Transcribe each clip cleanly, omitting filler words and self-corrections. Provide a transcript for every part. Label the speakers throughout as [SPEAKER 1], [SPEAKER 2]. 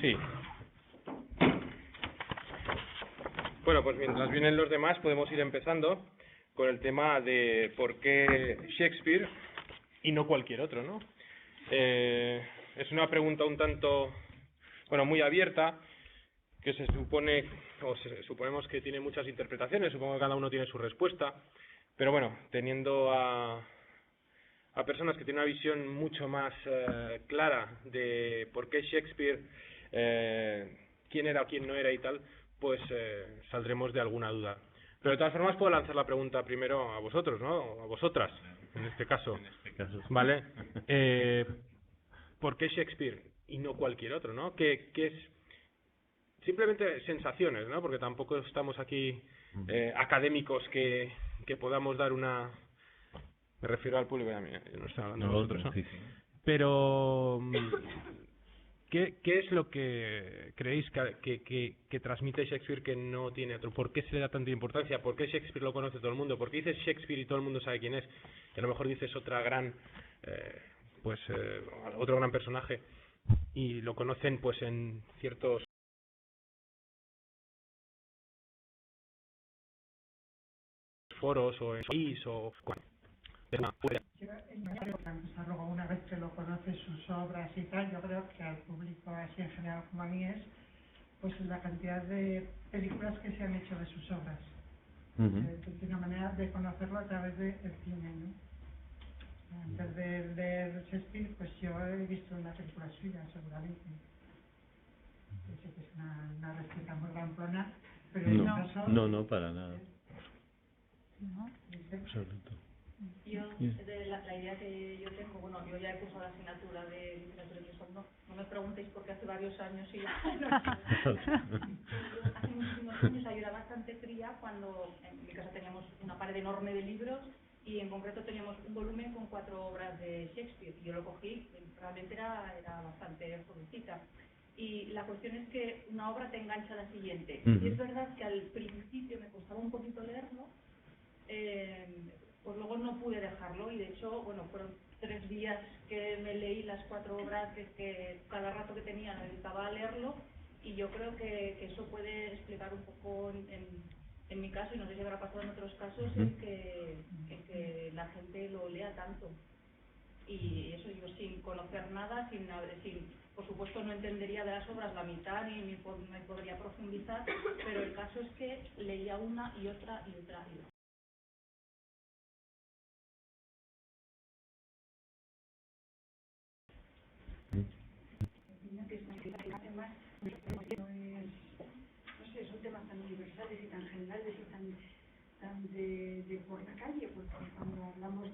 [SPEAKER 1] Sí. Bueno, pues mientras vienen los demás podemos ir empezando con el tema de por qué Shakespeare y no cualquier otro, ¿no? Es una pregunta un tanto, bueno, muy abierta, que se supone, o suponemos que tiene muchas interpretaciones, supongo que cada uno tiene su respuesta, pero bueno, teniendo a personas que tienen una visión mucho más clara de por qué Shakespeare, quién era o quién no era y tal, pues saldremos de alguna duda. Pero de todas formas puedo lanzar la pregunta primero a vosotros, ¿no? O a vosotras, en este caso. ¿Vale? ¿Por qué Shakespeare y no cualquier otro, no? ¿Qué es? Simplemente sensaciones, ¿no? Porque tampoco estamos aquí académicos que podamos dar una... Me refiero al público, ya yo no estoy hablando de vosotros, ¿no?
[SPEAKER 2] Sí, sí.
[SPEAKER 1] Pero... ¿Qué es lo que creéis que transmite Shakespeare que no tiene otro? ¿Por qué se le da tanta importancia? ¿Por qué Shakespeare lo conoce todo el mundo? ¿Por qué dices Shakespeare y todo el mundo sabe quién es? Y a lo mejor dices otra gran... otro gran personaje y lo conocen pues en ciertos foros o en país o...
[SPEAKER 3] Una vez que lo conoces, sus obras y tal, yo creo que al público así en general como a mí es pues la cantidad de películas que se han hecho de sus obras. De una manera de conocerlo a través del cine, ¿no? Antes de leer Shakespeare, pues yo he visto una película suya, seguramente. Sé que es una receta muy ramplona, pero en
[SPEAKER 2] No,
[SPEAKER 3] caso...
[SPEAKER 2] no, para nada.
[SPEAKER 3] ¿No?
[SPEAKER 2] Absoluto.
[SPEAKER 4] Yo, de la idea que yo tengo, bueno, yo ya he cursado la asignatura de literatura y no me preguntéis porque hace varios años y hace muchísimos años yo era bastante fría cuando en mi casa teníamos una pared enorme de libros y en concreto teníamos un volumen con 4 obras de Shakespeare y yo lo cogí, realmente era bastante jovencita. Y la cuestión es que una obra te engancha a la siguiente. Y es verdad que al principio me costaba un poquito leerlo, pues luego no pude dejarlo y de hecho, bueno, fueron 3 días que me leí las 4 obras que cada rato que tenía necesitaba leerlo y yo creo que eso puede explicar un poco en mi caso, y no sé si habrá pasado en otros casos, el que la gente lo lea tanto. Y eso yo sin conocer nada, sin por supuesto no entendería de las obras la mitad ni me podría profundizar, pero el caso es que leía una y otra y otra y otra.
[SPEAKER 5] Además, no sé, son temas tan universales y tan generales y tan de por la calle, porque cuando hablamos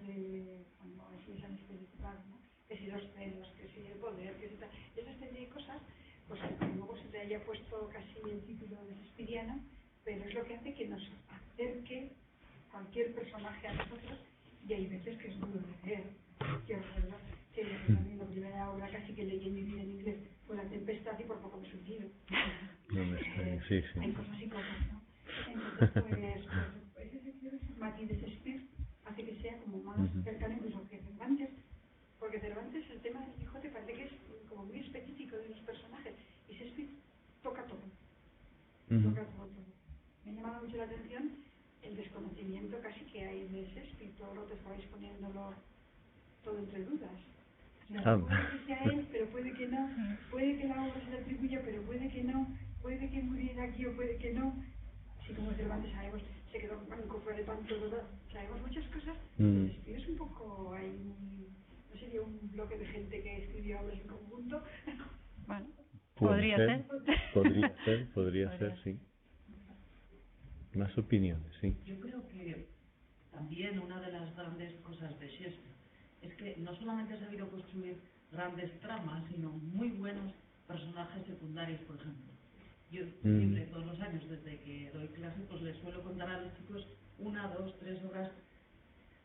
[SPEAKER 5] cuando así se han especificado, ¿no? Que si los celos, que si el poder, que si tal, esas de cosas, pues luego se te haya puesto casi el título de shakespeariano, pero es lo que hace que nos acerque cualquier personaje a nosotros, y hay veces que es duro de leer. Yo recuerdo que la primera obra casi que leí en mi vida en inglés fue La Tempestad y por poco me suicido.
[SPEAKER 2] Sí.
[SPEAKER 5] Hay cosas y cosas, ¿no? Entonces, pues ese matiz de Shakespeare hace que sea como más cercano incluso que Cervantes, porque Cervantes el tema del Quijote parece que es como muy específico de los personajes y Shakespeare toca todo. Toca todo. Me ha llamado mucho la atención el desconocimiento casi que hay de Shakespeare, todo lo que estabais poniéndolo todo entre dudas. O sea, puede que sea él, pero puede que no, puede que la obra se le atribuya, pero puede que no, puede que muriera aquí o puede que no. Así como Cervantes sabemos, se quedó banco fuera de tanto, sabemos muchas cosas, Shakespeare es un poco ahí, no sería un bloque de gente que escribió obras en conjunto.
[SPEAKER 6] Bueno, podría
[SPEAKER 2] ser, sí. Más opiniones, sí.
[SPEAKER 7] Yo creo que también una de las grandes cosas de Shakespeare es que no solamente ha sabido construir grandes tramas, sino muy buenos personajes secundarios, por ejemplo. Yo siempre, todos los años, desde que doy clase, pues les suelo contar a los chicos 1, 2, 3 obras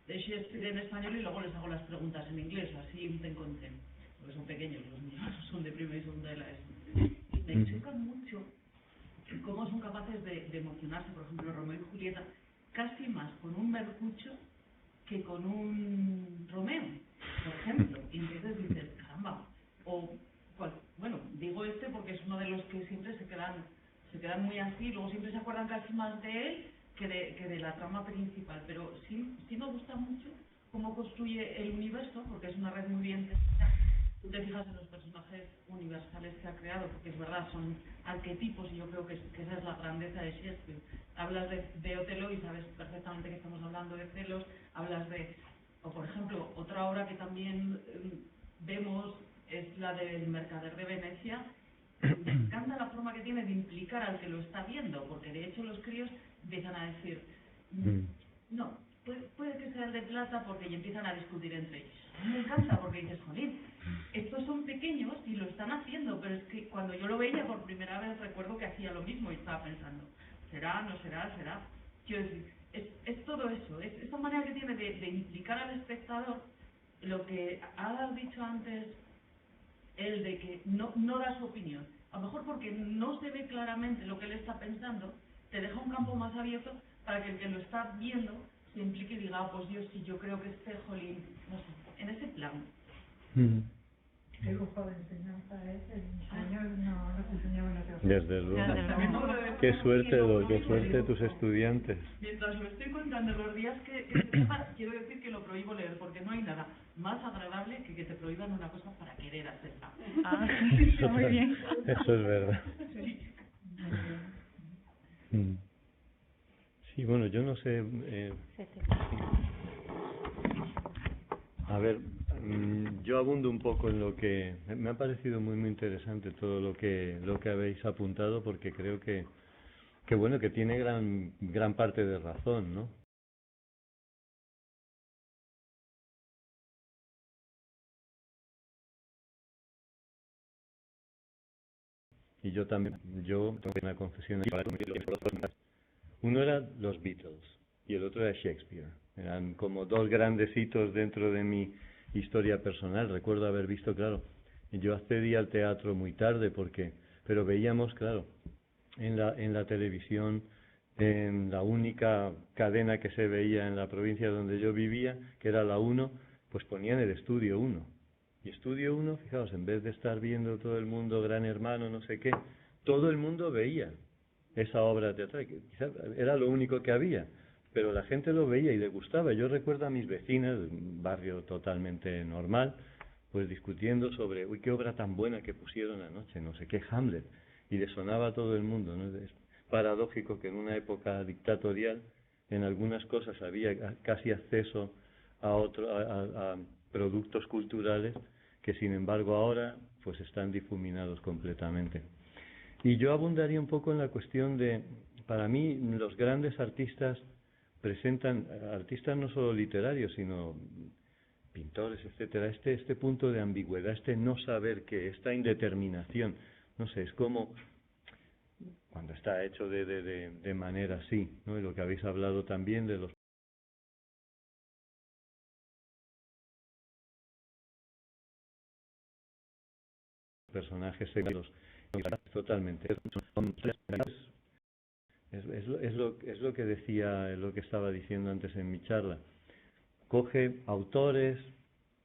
[SPEAKER 7] de Shakespeare en español y luego les hago las preguntas en inglés, así un ten con ten, porque son pequeños, los niños son de primera y segunda de la ESO. Y me chocan mucho cómo son capaces de emocionarse, por ejemplo, Romeo y Julieta, casi más con un Mercucho que con un Romeo, por ejemplo. Y entonces dices, caramba, o bueno, digo porque es uno de los que siempre se quedan muy así, luego siempre se acuerdan casi más de él que de la trama principal, pero sí me gusta mucho cómo construye el universo, porque es una red muy bien testada. Tú te fijas en los personajes universales que ha creado, porque es verdad, son arquetipos, y yo creo que esa es la grandeza de Shakespeare. Hablas de Otelo y sabes perfectamente que estamos hablando de celos, o por ejemplo, otra obra que también vemos es la del Mercader de Venecia. Me encanta la forma que tiene de implicar al que lo está viendo, porque de hecho los críos empiezan a decir, no, puede que sea el de plata, porque y empiezan a discutir entre ellos. A mí me encanta porque dices, jolín, estos son pequeños y lo están haciendo, pero es que cuando yo lo veía por primera vez recuerdo que hacía lo mismo y estaba pensando, ¿será, no será, será? Quiero decir, es todo eso, es esa manera que tiene de implicar al espectador. Lo que ha dicho antes él, de que no da su opinión, a lo mejor porque no se ve claramente lo que él está pensando, te deja un campo más abierto para que el que lo está viendo se implique y diga, pues Dios, sí, yo creo que jolín, no sé, en ese plan.
[SPEAKER 3] Qué lujo de enseñanza es, mis años no nos enseñaban a teatro.
[SPEAKER 2] Desde luego. Qué suerte tus estudiantes.
[SPEAKER 7] Mientras lo estoy contando los días que se sepa, quiero decir que lo prohíbo leer, porque no hay nada más agradable que te prohíban una cosa para querer hacerla.
[SPEAKER 6] Muy bien.
[SPEAKER 2] Eso es verdad.
[SPEAKER 7] Sí.
[SPEAKER 2] Sí, bueno, yo no sé. A ver, yo abundo un poco en lo que me ha parecido muy interesante todo lo que habéis apuntado, porque creo que bueno, que tiene gran parte de razón, ¿no? Y yo tengo una confesión. Uno era los Beatles y el otro era Shakespeare. Eran como dos grandes hitos dentro de mi historia personal. Recuerdo haber visto, claro, yo accedí al teatro muy tarde pero veíamos, claro, en la televisión, en la única cadena que se veía en la provincia donde yo vivía, que era la 1, pues ponían el Estudio 1. Y Estudio 1, fijaos, en vez de estar viendo todo el mundo Gran Hermano, no sé qué, todo el mundo veía esa obra teatral, que quizás era lo único que había, pero la gente lo veía y le gustaba. Yo recuerdo a mis vecinas, un barrio totalmente normal, pues discutiendo sobre, uy, qué obra tan buena que pusieron anoche, no sé qué, Hamlet, y le sonaba a todo el mundo, ¿no? Es paradójico que en una época dictatorial, en algunas cosas había casi acceso a productos culturales que sin embargo ahora pues están difuminados completamente. Y yo abundaría un poco en la cuestión de, para mí, los grandes artistas presentan, artistas no solo literarios, sino pintores, etcétera, este punto de ambigüedad, este no saber qué, esta indeterminación, no sé, es como cuando está hecho de manera así, ¿no? Y lo que habéis hablado también de los personajes secundarios, totalmente. Es lo que decía, es lo que estaba diciendo antes en mi charla. Coge autores,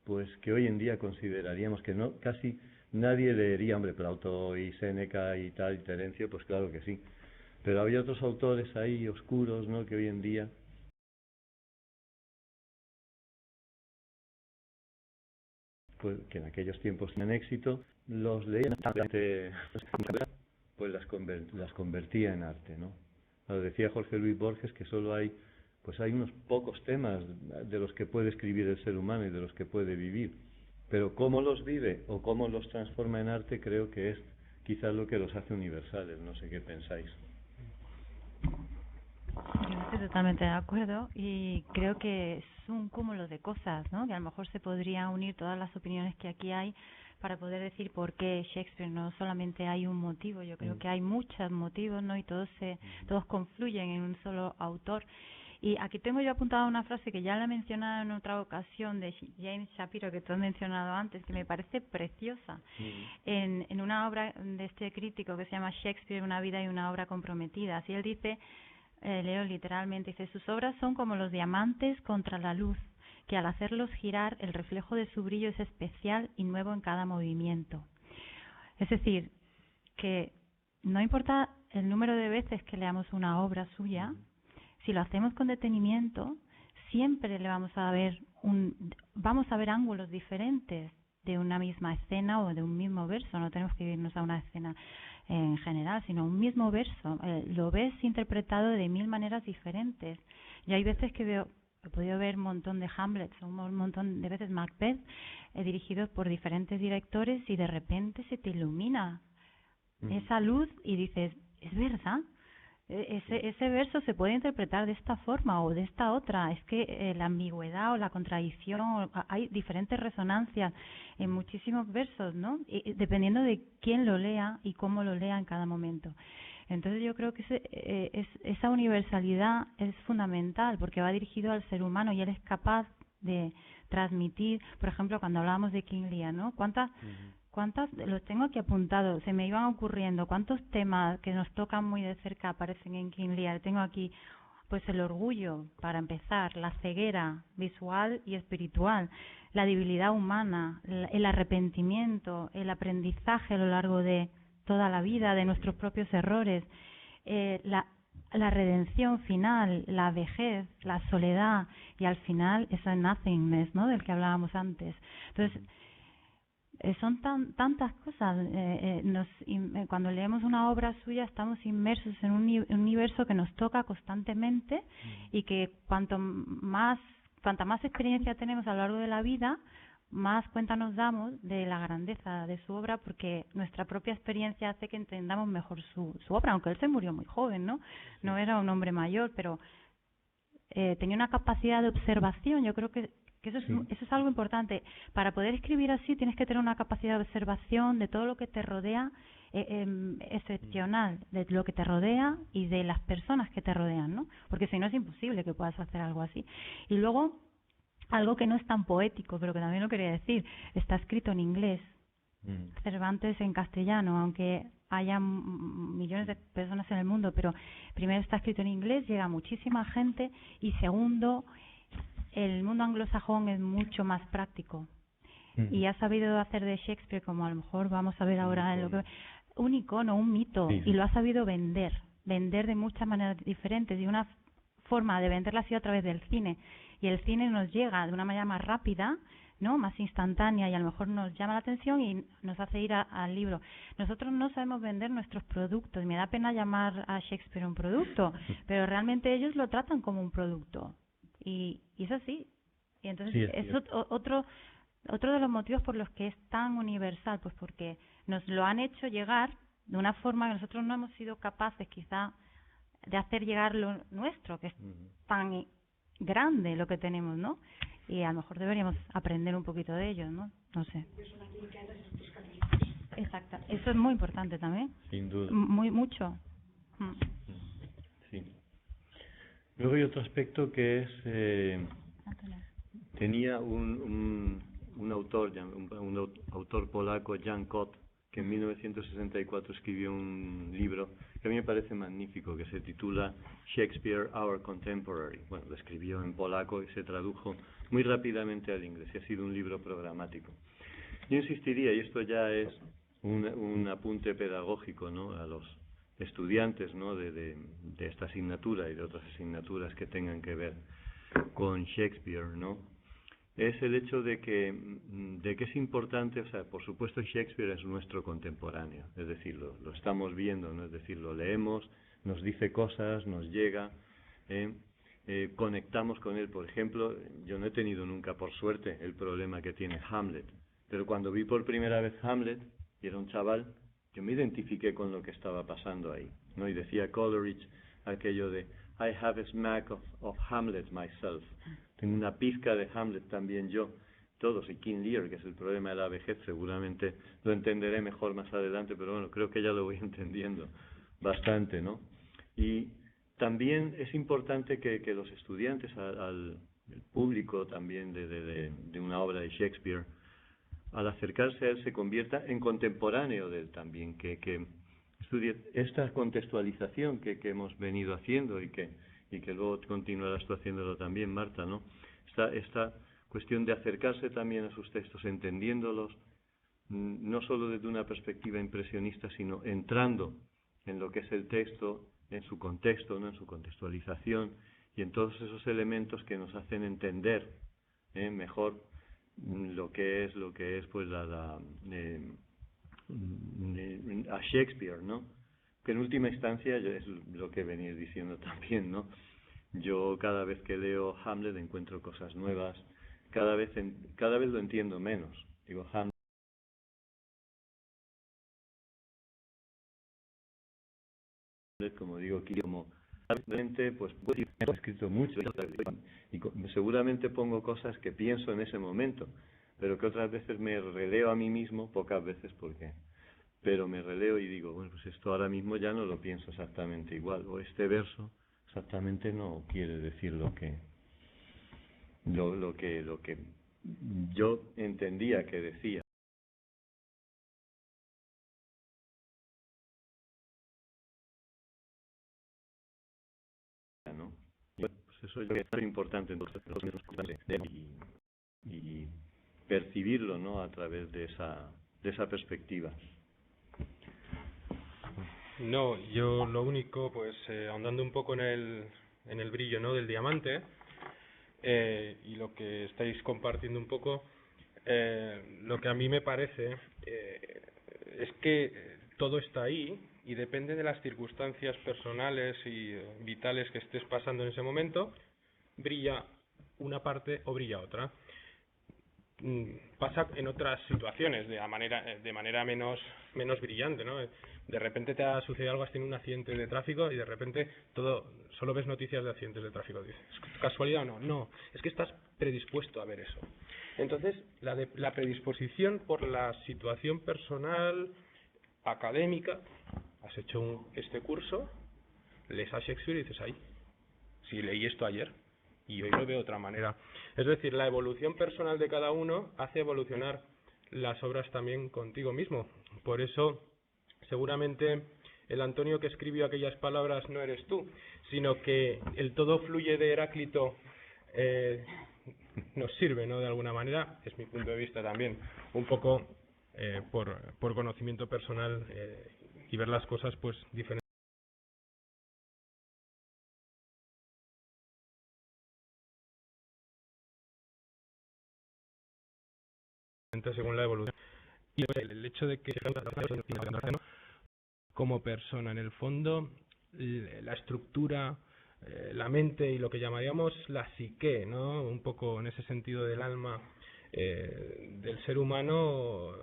[SPEAKER 2] pues que hoy en día consideraríamos que no, casi nadie leería, hombre, Plauto y Séneca y tal, y Terencio, pues claro que sí. Pero había otros autores ahí oscuros, ¿no?, que hoy en día pues que en aquellos tiempos tenían éxito, los leían, pues las convertía en arte, ¿no? Lo decía Jorge Luis Borges que solo hay unos pocos temas de los que puede escribir el ser humano y de los que puede vivir, pero cómo los vive o cómo los transforma en arte creo que es quizás lo que los hace universales. No sé qué pensáis.
[SPEAKER 6] Yo estoy totalmente de acuerdo y creo que es un cúmulo de cosas, ¿no? Que a lo mejor se podrían unir todas las opiniones que aquí hay para poder decir por qué Shakespeare. No solamente hay un motivo, yo creo que hay muchos motivos, ¿no? Y todos confluyen en un solo autor. Y aquí tengo yo apuntada una frase que ya la he mencionado en otra ocasión de James Shapiro, que tú has mencionado antes, que me parece preciosa, en una obra de este crítico que se llama Shakespeare, una vida y una obra comprometidas. Y él dice, leo literalmente, dice: sus obras son como los diamantes contra la luz, que al hacerlos girar el reflejo de su brillo es especial y nuevo en cada movimiento. Es decir, que no importa el número de veces que leamos una obra suya, si lo hacemos con detenimiento, siempre le vamos a ver ángulos diferentes de una misma escena o de un mismo verso. No tenemos que irnos a una escena en general, sino un mismo verso. Lo ves interpretado de 1000 maneras diferentes. Y hay veces que he podido ver un montón de Hamlets, un montón de veces Macbeth, dirigidos por diferentes directores, y de repente se te ilumina esa luz y dices, es verdad, ese verso se puede interpretar de esta forma o de esta otra. Es que la ambigüedad o la contradicción, hay diferentes resonancias en muchísimos versos, ¿no? Y dependiendo de quién lo lea y cómo lo lea en cada momento. Entonces yo creo que esa universalidad es fundamental, porque va dirigido al ser humano y él es capaz de transmitir. Por ejemplo, cuando hablábamos de King Lear, ¿no? ¿Cuántas, los tengo aquí apuntados, se me iban ocurriendo, cuántos temas que nos tocan muy de cerca aparecen en King Lear? Tengo aquí, pues, el orgullo, para empezar, la ceguera visual y espiritual, la debilidad humana, el arrepentimiento, el aprendizaje a lo largo de toda la vida de nuestros propios errores, la redención final, la vejez, la soledad, y al final esa nothingness, ¿no?, del que hablábamos antes. Entonces, son tantas cosas. Cuando leemos una obra suya estamos inmersos en un universo que nos toca constantemente, y que cuanta más experiencia tenemos a lo largo de la vida, más cuenta nos damos de la grandeza de su obra, porque nuestra propia experiencia hace que entendamos mejor su obra, aunque él se murió muy joven, ¿no? No era un hombre mayor, pero tenía una capacidad de observación. Yo creo que eso es algo importante. Para poder escribir así tienes que tener una capacidad de observación de todo lo que te rodea, excepcional, de lo que te rodea y de las personas que te rodean, ¿no? Porque si no es imposible que puedas hacer algo así. Y luego, algo que no es tan poético, pero que también lo quería decir, está escrito en inglés. Cervantes en castellano, aunque haya millones de personas en el mundo, pero primero está escrito en inglés, llega a muchísima gente, y segundo, el mundo anglosajón es mucho más práctico y ha sabido hacer de Shakespeare, como a lo mejor vamos a ver ahora, un icono, un mito, y lo ha sabido vender de muchas maneras diferentes, y una forma de venderla ha sido a través del cine, y el cine nos llega de una manera más rápida, ¿no?, más instantánea, y a lo mejor nos llama la atención y nos hace ir al libro. Nosotros no sabemos vender nuestros productos, y me da pena llamar a Shakespeare un producto, pero realmente ellos lo tratan como un producto, y es así. Y entonces es otro de los motivos por los que es tan universal, pues porque nos lo han hecho llegar de una forma que nosotros no hemos sido capaces quizá de hacer llegar lo nuestro, que es tan grande lo que tenemos, ¿no? Y a lo mejor deberíamos aprender un poquito de ellos, ¿no? No sé. Exacto. Eso es muy importante también.
[SPEAKER 2] Sin duda.
[SPEAKER 6] Mucho.
[SPEAKER 2] Sí. Luego hay otro aspecto que es tenía un autor polaco, Jan Kot, que en 1964 escribió un libro que a mí me parece magnífico, que se titula Shakespeare, Our Contemporary. Bueno, lo escribió en polaco y se tradujo muy rápidamente al inglés, y ha sido un libro programático. Yo insistiría, y esto ya es un apunte pedagógico, ¿no?, a los estudiantes, ¿no?, de esta asignatura y de otras asignaturas que tengan que ver con Shakespeare, ¿no?, es el hecho de que es importante. O sea, por supuesto Shakespeare es nuestro contemporáneo, es decir, lo estamos viendo, ¿no?, es decir, lo leemos, nos dice cosas, nos llega, conectamos con él. Por ejemplo, yo no he tenido nunca, por suerte, el problema que tiene Hamlet, pero cuando vi por primera vez Hamlet, y era un chaval, yo me identifiqué con lo que estaba pasando ahí, ¿no? Y decía Coleridge aquello de I have a smack of Hamlet myself. Tengo una pizca de Hamlet también yo. Todos, y King Lear, que es el problema de la vejez, seguramente lo entenderé mejor más adelante, pero bueno, creo que ya lo voy entendiendo bastante, ¿no? Y también es importante que los estudiantes, el público también de una obra de Shakespeare, al acercarse a él, se convierta en contemporáneo de él también, que estudie esta contextualización que hemos venido haciendo, y que luego continuarás tú haciéndolo también, Marta, ¿no? Esta cuestión de acercarse también a sus textos, entendiéndolos no solo desde una perspectiva impresionista, sino entrando en lo que es el texto, en su contexto, ¿no? En su contextualización y en todos esos elementos que nos hacen entender mejor lo que es pues a Shakespeare, ¿no? Que en última instancia es lo que venís diciendo también, ¿no? Yo cada vez que leo Hamlet encuentro cosas nuevas, cada vez lo entiendo menos. Digo, Hamlet, como digo aquí, como realmente pues he escrito mucho y seguramente pongo cosas que pienso en ese momento, pero que otras veces me releo a mí mismo, pocas veces pero me releo y digo, bueno, pues esto ahora mismo ya no lo pienso exactamente igual, o este verso exactamente no quiere decir lo que yo entendía que decía. ¿No? Y pues eso yo creo que es importante entonces y percibirlo, ¿no? A través de esa perspectiva.
[SPEAKER 1] No, yo lo único, pues ahondando un poco en el brillo, ¿no? Del diamante, y lo que estáis compartiendo un poco, lo que a mí me parece es que todo está ahí y depende de las circunstancias personales y vitales que estés pasando en ese momento, brilla una parte o brilla otra. Pasa en otras situaciones de manera menos brillante, ¿no? De repente te ha sucedido algo, has tenido un accidente de tráfico y de repente solo ves noticias de accidentes de tráfico. Dices, ¿es casualidad o no? No, es que estás predispuesto a ver eso. Entonces, la predisposición por la situación personal, académica, has hecho este curso, lees a Shakespeare y dices, ay, si leí esto ayer y hoy lo veo de otra manera. Es decir, la evolución personal de cada uno hace evolucionar las obras también contigo mismo. Por eso, seguramente, el Antonio que escribió aquellas palabras no eres tú, sino que el todo fluye de Heráclito nos sirve, ¿no? De alguna manera, es mi punto de vista también, un poco por conocimiento personal y ver las cosas pues diferentes según la evolución. Y el hecho de que como persona, en el fondo, la estructura, la mente y lo que llamaríamos la psique, ¿no? Un poco en ese sentido del alma del ser humano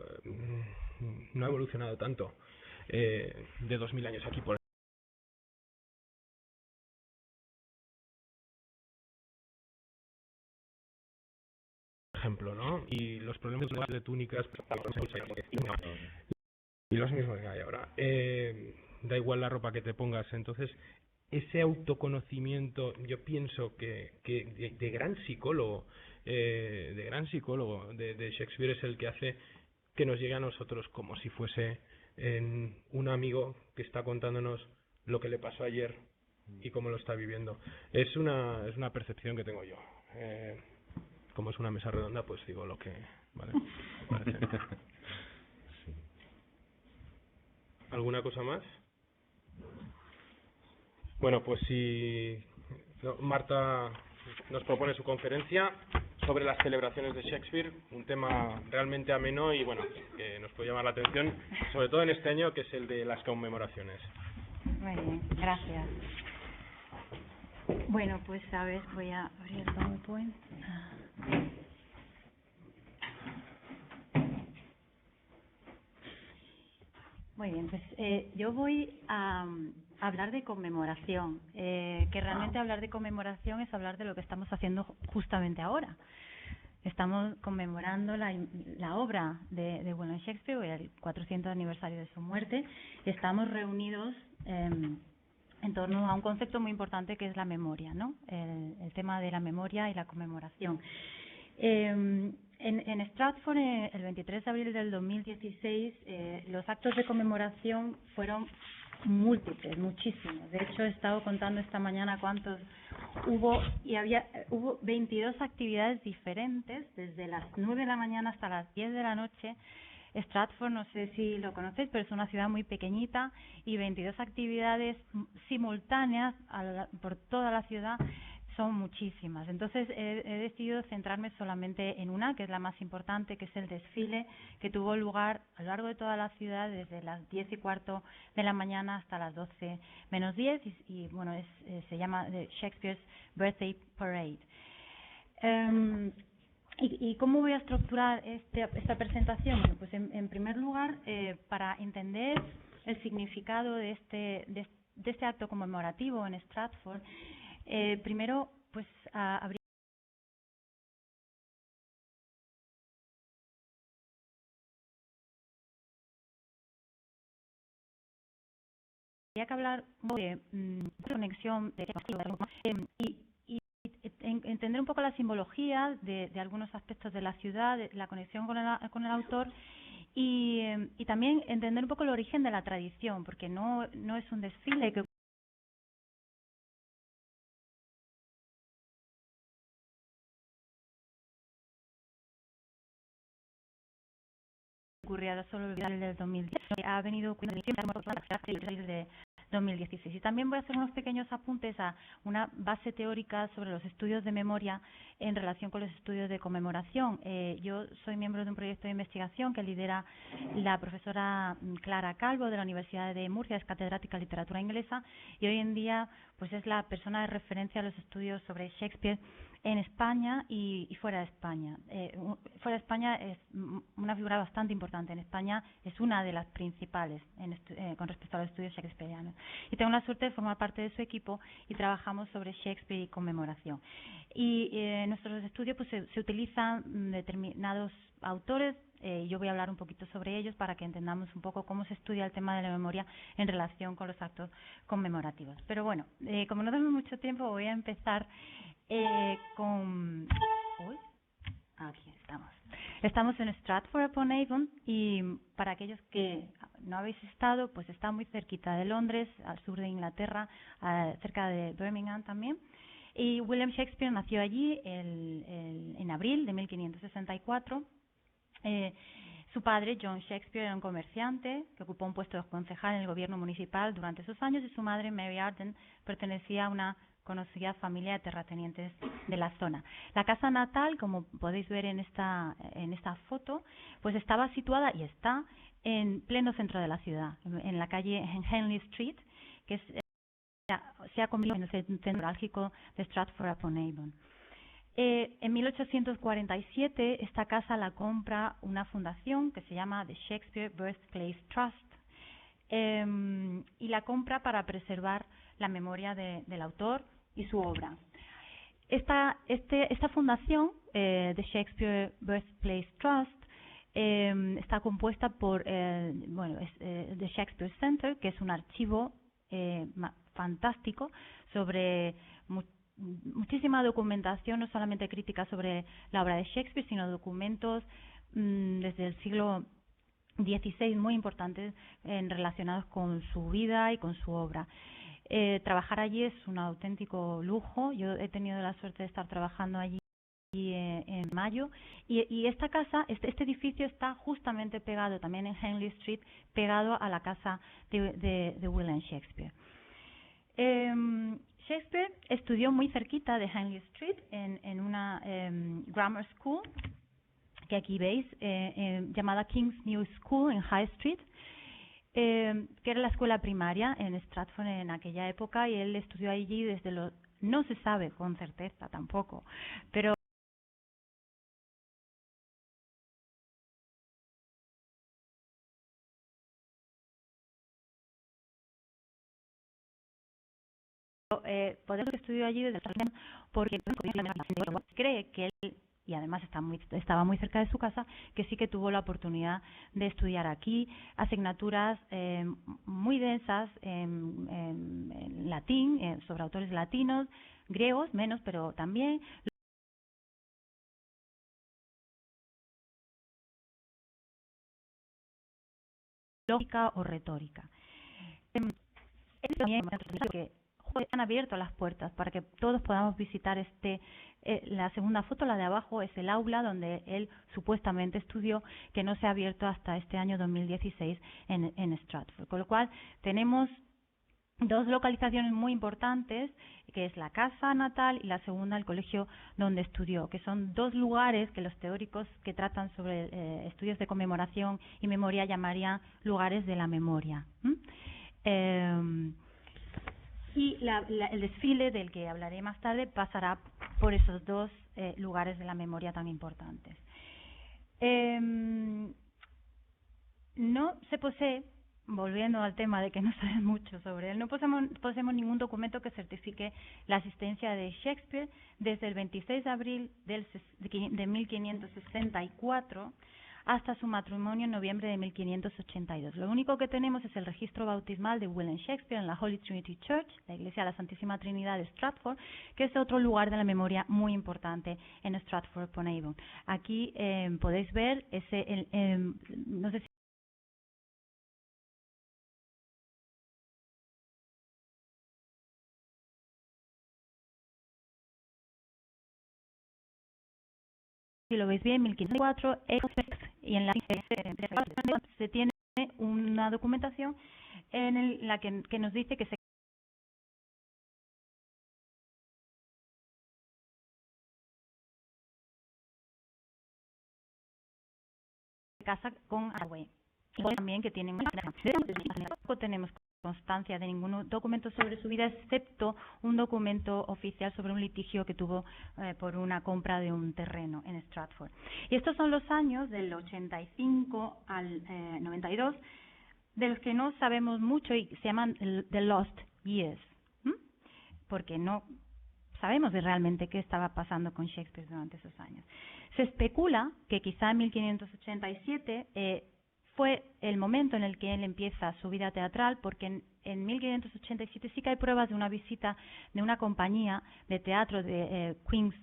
[SPEAKER 1] no ha evolucionado tanto de 2000 años aquí, por ejemplo, ¿no? Y los problemas de túnicas y los mismos que hay ahora. Da igual la ropa que te pongas. Entonces, ese autoconocimiento, yo pienso que de gran psicólogo, de Shakespeare, es el que hace que nos llegue a nosotros como si fuese un amigo que está contándonos lo que le pasó ayer y cómo lo está viviendo. Es una percepción que tengo yo. Como es una mesa redonda, pues digo lo que vale, me parece. ¿Alguna cosa más? Bueno, pues si Marta nos propone su conferencia sobre las celebraciones de Shakespeare, un tema realmente ameno y bueno, que nos puede llamar la atención, sobre todo en este año que es el de las conmemoraciones.
[SPEAKER 6] Muy bien, gracias. Bueno, pues a ver, voy a abrir el PowerPoint. Muy bien, pues yo voy a hablar de conmemoración, que realmente hablar de conmemoración es hablar de lo que estamos haciendo justamente ahora. Estamos conmemorando la obra de William Shakespeare, el 400 aniversario de su muerte. Estamos reunidos en torno a un concepto muy importante que es la memoria, ¿no? El tema de la memoria y la conmemoración. En Stratford, el 23 de abril del 2016, los actos de conmemoración fueron múltiples, muchísimos. De hecho, he estado contando esta mañana cuántos hubo y hubo 22 actividades diferentes, desde las 9 de la mañana hasta las 10 de la noche, Stratford, no sé si lo conocéis, pero es una ciudad muy pequeñita y 22 actividades simultáneas por toda la ciudad son muchísimas. Entonces he decidido centrarme solamente en una, que es la más importante, que es el desfile, que tuvo lugar a lo largo de toda la ciudad desde las 10:15 de la mañana hasta las 12 menos 10 y bueno, se llama Shakespeare's Birthday Parade. ¿Y cómo voy a estructurar esta presentación? Bueno, pues en primer lugar, para entender el significado de este acto conmemorativo en Stratford, primero, pues habría que hablar de conexión y entender un poco la simbología de algunos aspectos de la ciudad, de la conexión con el autor y también entender un poco el origen de la tradición, porque no es un desfile que ocurría solo el del 2010, ha venido desde 2016. Y también voy a hacer unos pequeños apuntes a una base teórica sobre los estudios de memoria en relación con los estudios de conmemoración. Yo soy miembro de un proyecto de investigación que lidera la profesora Clara Calvo de la Universidad de Murcia, es catedrática de literatura inglesa y hoy en día pues es la persona de referencia a los estudios sobre Shakespeare en España y fuera de España. Fuera de España es una figura bastante importante. En España es una de las principales con respecto a los estudios shakespearianos. Y tengo la suerte de formar parte de su equipo y trabajamos sobre Shakespeare y conmemoración. Y en nuestros estudios pues, se utilizan determinados autores. Yo voy a hablar un poquito sobre ellos para que entendamos un poco cómo se estudia el tema de la memoria en relación con los actos conmemorativos. Pero bueno, como no tenemos mucho tiempo, voy a empezar aquí estamos. Estamos en Stratford-upon-Avon y para aquellos que no habéis estado, pues está muy cerquita de Londres, al sur de Inglaterra, cerca de Birmingham también. Y William Shakespeare nació allí en abril de 1564. Su padre, John Shakespeare, era un comerciante que ocupó un puesto de concejal en el gobierno municipal durante esos años y su madre, Mary Arden, pertenecía a una conocida familia de terratenientes de la zona. La casa natal, como podéis ver en esta foto, pues estaba situada y está en pleno centro de la ciudad, en la calle Henley Street, que se ha convertido en el centro neurálgico de Stratford-upon-Avon. En 1847 esta casa la compra una fundación que se llama The Shakespeare Birthplace Trust y la compra para preservar la memoria del autor y su obra. Esta fundación, The Shakespeare Birthplace Trust, está compuesta por The Shakespeare Center, que es un archivo fantástico sobre muchísima documentación, no solamente crítica sobre la obra de Shakespeare, sino documentos desde el siglo XVI muy importantes relacionados con su vida y con su obra. Trabajar allí es un auténtico lujo. Yo he tenido la suerte de estar trabajando allí en mayo y esta casa, este edificio está justamente pegado también en Henley Street, pegado a la casa de William Shakespeare. Shakespeare estudió muy cerquita de Henley Street en una grammar school que aquí veis, llamada King's New School en High Street, que era la escuela primaria en Stratford en aquella época, y él estudió allí no se sabe con certeza tampoco, pero podemos estudiar allí desde el porque cree que él, y además estaba muy cerca de su casa, que sí que tuvo la oportunidad de estudiar aquí asignaturas muy densas en latín, sobre autores latinos, griegos menos, pero también lógica o retórica. Que han abierto las puertas para que todos podamos visitar este La segunda foto, la de abajo, es el aula donde él supuestamente estudió, que no se ha abierto hasta este año 2016 en Stratford. Con lo cual, tenemos dos localizaciones muy importantes, que es la casa natal y la segunda, el colegio donde estudió, que son dos lugares que los teóricos que tratan sobre estudios de conmemoración y memoria llamarían lugares de la memoria. Y el desfile del que hablaré más tarde pasará por esos dos lugares de la memoria tan importantes. No se posee, volviendo al tema de que no sabemos mucho sobre él, no poseemos ningún documento que certifique la asistencia de Shakespeare desde el 26 de abril de 1564 hasta su matrimonio en noviembre de 1582. Lo único que tenemos es el registro bautismal de William Shakespeare en la Holy Trinity Church, la iglesia de la Santísima Trinidad de Stratford, que es otro lugar de la memoria muy importante en Stratford-upon-Avon. Aquí podéis ver no sé si lo veis bien, 1504, y en la se tiene una documentación en la que nos dice que se casa con Hathaway. Y también que tienen tampoco tenemos constancia de ningún documento sobre su vida, excepto un documento oficial sobre un litigio que tuvo por una compra de un terreno en Stratford. Y estos son los años del 85 al 92, de los que no sabemos mucho y se llaman The Lost Years, porque no sabemos de realmente qué estaba pasando con Shakespeare durante esos años. Se especula que quizá en 1587 fue el momento en el que él empieza su vida teatral, porque en 1587 sí que hay pruebas de una visita de una compañía de teatro de Queen's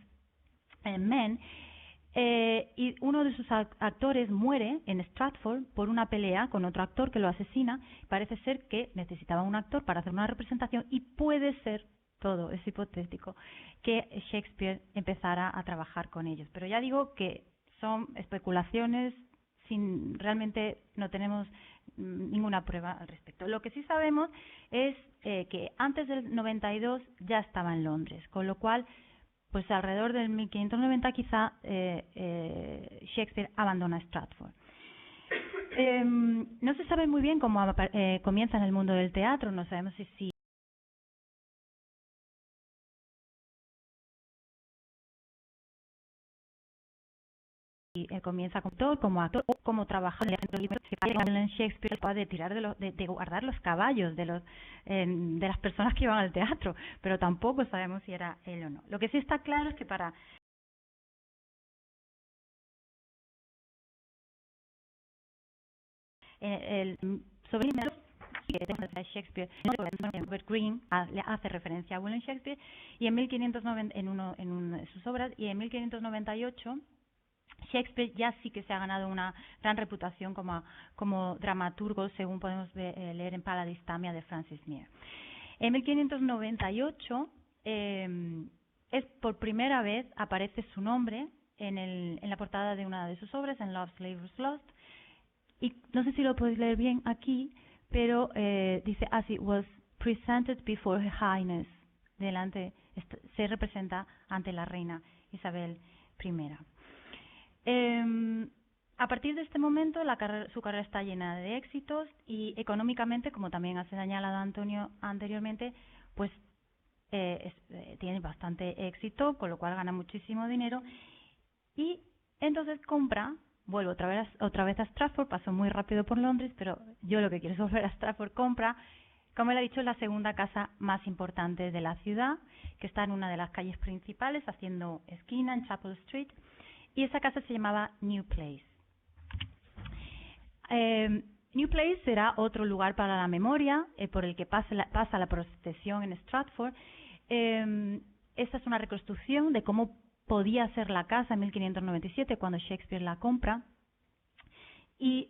[SPEAKER 6] Men, y uno de sus actores muere en Stratford por una pelea con otro actor que lo asesina. Parece ser que necesitaba un actor para hacer una representación y puede ser, todo es hipotético, que Shakespeare empezara a trabajar con ellos. Pero ya digo que son especulaciones, realmente no tenemos ninguna prueba al respecto. Lo que sí sabemos es que antes del 92 ya estaba en Londres, con lo cual, pues alrededor del 1590 quizá Shakespeare abandona Stratford. No se sabe muy bien cómo comienza en el mundo del teatro, no sabemos si comienza como actor, o como trabajador en Shakespeare, puede tirar de guardar los caballos de las personas que iban al teatro, pero tampoco sabemos si era él o no. Lo que sí está claro es que para el sobrino de Shakespeare, Robert Greene, le hace referencia a William Shakespeare, y en 1590 en una de sus obras, y en 1598 Shakespeare ya sí que se ha ganado una gran reputación como dramaturgo, según podemos leer en Paladistamia de Francis Mear. En 1598 es por primera vez aparece su nombre en la portada de una de sus obras, en Love's Labour's Lost, y no sé si lo podéis leer bien aquí, pero dice, as it was presented before Her Highness, se representa ante la reina Isabel I. A partir de este momento su carrera está llena de éxitos, y económicamente, como también ha señalado Antonio anteriormente, pues tiene bastante éxito, con lo cual gana muchísimo dinero, y entonces vuelve otra vez a Stratford. Pasó muy rápido por Londres, pero yo lo que quiero es volver a Stratford. Compra, como él ha dicho, la segunda casa más importante de la ciudad, que está en una de las calles principales, haciendo esquina en Chapel Street, y esa casa se llamaba New Place. New Place será otro lugar para la memoria, por el que pasa la procesión en Stratford. Esta es una reconstrucción de cómo podía ser la casa en 1597, cuando Shakespeare la compra. Y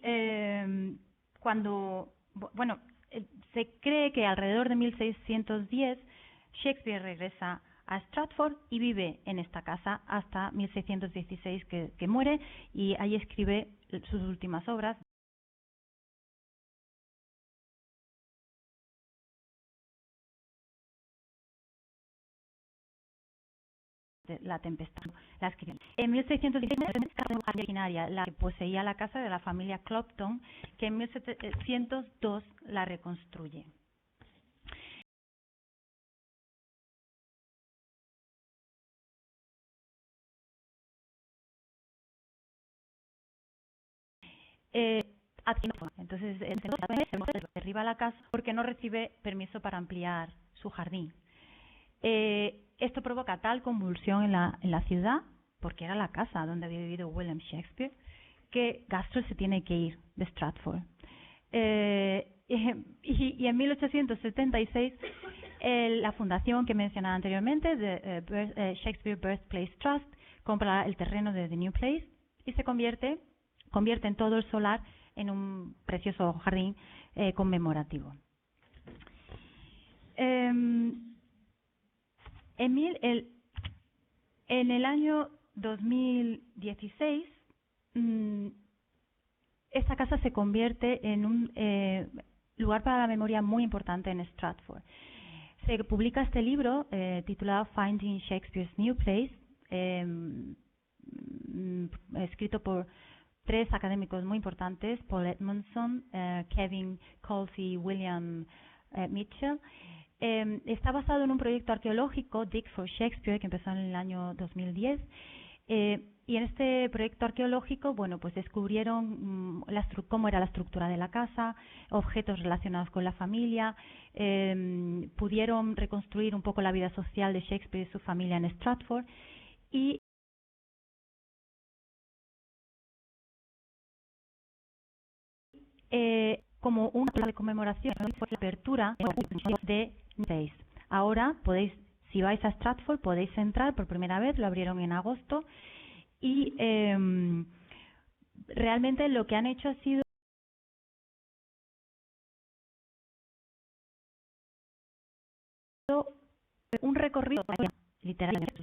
[SPEAKER 6] se cree que alrededor de 1610 Shakespeare regresa a Stratford y vive en esta casa hasta 1616 que muere, y ahí escribe sus últimas obras. La tempestad, la escribió. En 1616 la originaria, la que poseía la casa de la familia Clopton, que en 1702 la reconstruye. Entonces derriba la casa porque no recibe permiso para ampliar su jardín. Esto provoca tal convulsión en la ciudad, porque era la casa donde había vivido William Shakespeare, que Gastrell se tiene que ir de Stratford. Y en 1876 la fundación que mencionaba anteriormente, de Shakespeare Birthplace Trust, compra el terreno de The New Place y se convierte en todo el solar en un precioso jardín conmemorativo. En el año 2016, esta casa se convierte en un lugar para la memoria muy importante en Stratford. Se publica este libro titulado Finding Shakespeare's New Place, escrito por 3 académicos muy importantes, Paul Edmondson, Kevin Coles y William Mitchell. Está basado en un proyecto arqueológico, Dig for Shakespeare, que empezó en el año 2010. Y en este proyecto arqueológico, bueno, pues descubrieron cómo era la estructura de la casa, objetos relacionados con la familia, pudieron reconstruir un poco la vida social de Shakespeare y su familia en Stratford, y como una de conmemoración fue la apertura de Place. Ahora podéis, si vais a Stratford, podéis entrar por primera vez, lo abrieron en agosto, y realmente lo que han hecho ha sido un recorrido literalmente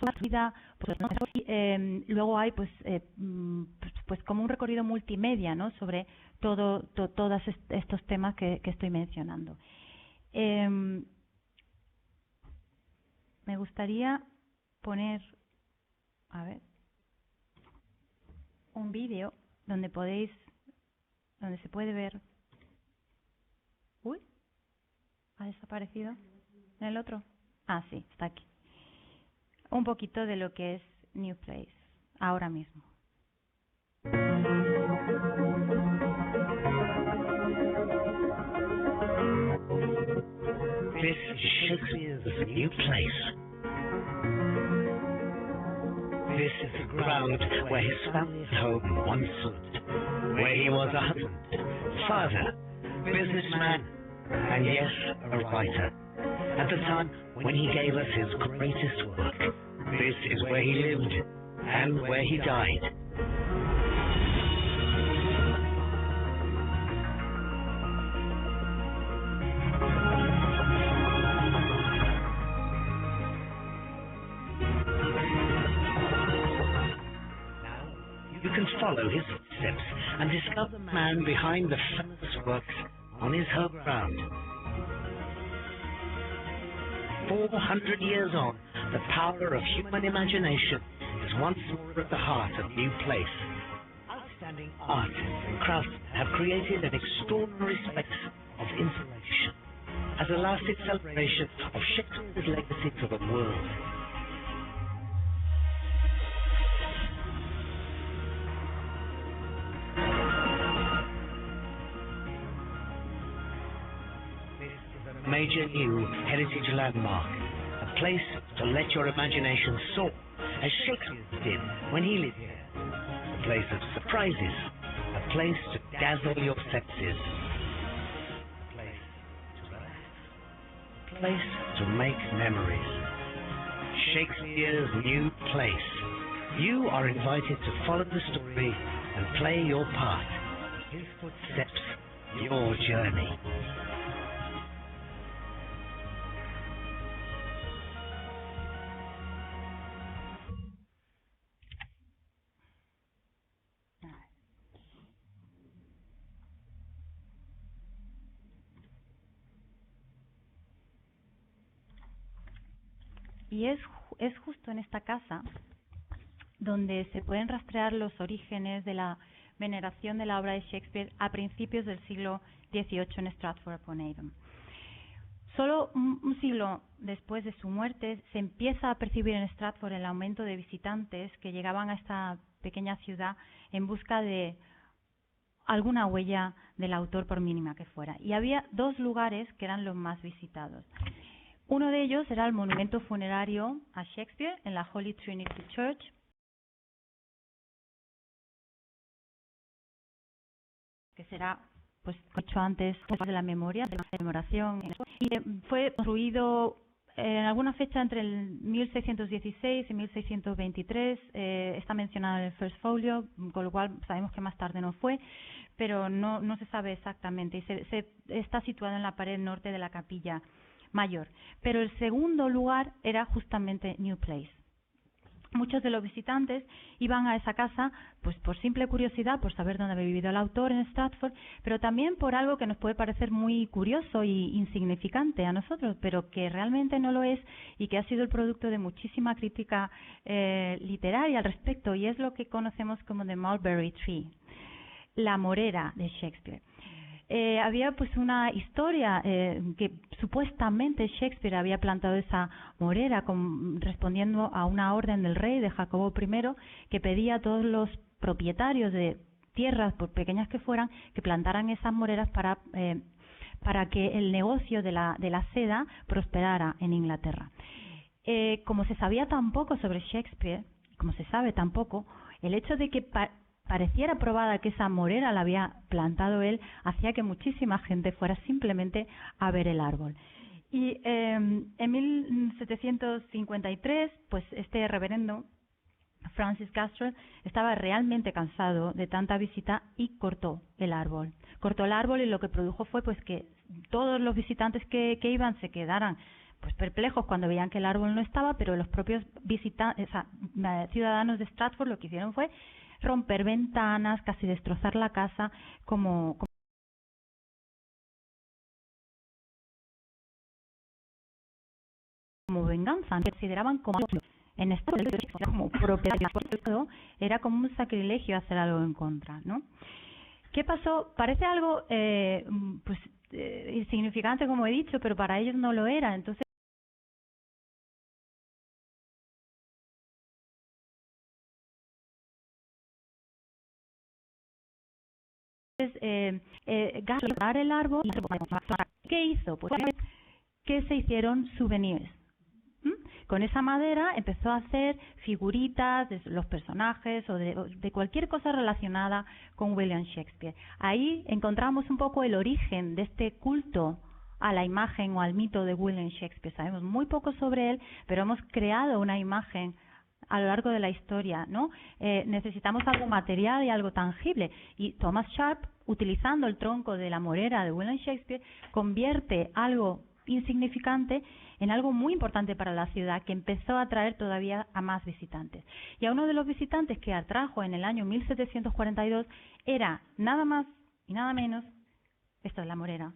[SPEAKER 6] y luego hay pues como un recorrido multimedia, ¿no?, sobre todos estos temas que estoy mencionando. Me gustaría poner, a ver, un vídeo donde se puede ver. Uy, ha desaparecido. ¿En el otro? Ah, sí, está aquí. Un poquito de lo que es New Place ahora mismo.
[SPEAKER 8] This is Shakespeare's New Place. This is the ground where his family home once stood, where he was a husband, father, businessman, and yes, a writer. At the time when he gave us his greatest work, this is where he lived and where he died. You can follow his footsteps and discover the man behind the famous works on his home ground. 400 years on, the power of human imagination is once more at the heart of New Place. Outstanding art and craftsmen have created an extraordinary space of inspiration as a lasting celebration of Shakespeare's legacy to the world. Major new heritage landmark, a place to let your imagination soar, as Shakespeare did when he lived here. A place of surprises, a place to dazzle your senses, a place to relax, a place to make memories. Shakespeare's New Place. You are invited to follow the story and play your part. His footsteps, your journey.
[SPEAKER 6] y es justo en esta casa donde se pueden rastrear los orígenes de la veneración de la obra de Shakespeare a principios del siglo XVIII en Stratford-upon-Avon. Solo un siglo después de su muerte se empieza a percibir en Stratford el aumento de visitantes que llegaban a esta pequeña ciudad en busca de alguna huella del autor, por mínima que fuera. Y había dos lugares que eran los más visitados. Uno de ellos era el monumento funerario a Shakespeare en la Holy Trinity Church, que será, pues, dicho antes, de la memoria, de la conmemoración, y fue construido en alguna fecha entre el 1616 y 1623, está mencionado en el First Folio, con lo cual sabemos que más tarde no fue, pero no se sabe exactamente, y está situado en la pared norte de la capilla mayor. Pero el segundo lugar era justamente New Place. Muchos de los visitantes iban a esa casa pues por simple curiosidad, por saber dónde había vivido el autor en Stratford, pero también por algo que nos puede parecer muy curioso y insignificante a nosotros, pero que realmente no lo es y que ha sido el producto de muchísima crítica literaria al respecto, y es lo que conocemos como The Mulberry Tree, la morera de Shakespeare. Había pues una historia que supuestamente Shakespeare había plantado esa morera respondiendo a una orden del rey de Jacobo I, que pedía a todos los propietarios de tierras, por pequeñas que fueran, que plantaran esas moreras para que el negocio de la seda prosperara en Inglaterra. Como se sabía tan poco sobre Shakespeare, como se sabe tan poco, el hecho de que pareciera probada que esa morera la había plantado él, hacía que muchísima gente fuera simplemente a ver el árbol. Y en 1753, pues este reverendo Francis Gastrell estaba realmente cansado de tanta visita y cortó el árbol. Cortó el árbol, y lo que produjo fue pues que todos los visitantes que iban se quedaran pues perplejos cuando veían que el árbol no estaba, pero los propios ciudadanos de Stratford lo que hicieron fue romper ventanas, casi destrozar la casa como venganza. Consideraban como en este como propiedad, era como un sacrilegio hacer algo en contra, ¿no? ¿Qué pasó? Parece algo insignificante, como he dicho, pero para ellos no lo era. Entonces dar el árbol. ¿Qué hizo? Pues que se hicieron souvenirs. Con esa madera empezó a hacer figuritas de los personajes o de cualquier cosa relacionada con William Shakespeare. Ahí encontramos un poco el origen de este culto a la imagen o al mito de William Shakespeare. Sabemos muy poco sobre él, pero hemos creado una imagen a lo largo de la historia, ¿no? Necesitamos algo material y algo tangible, y Thomas Sharp, utilizando el tronco de la morera de William Shakespeare, convierte algo insignificante en algo muy importante para la ciudad, que empezó a atraer todavía a más visitantes. Y a uno de los visitantes que atrajo en el año 1742 era nada más y nada menos, esta es la morera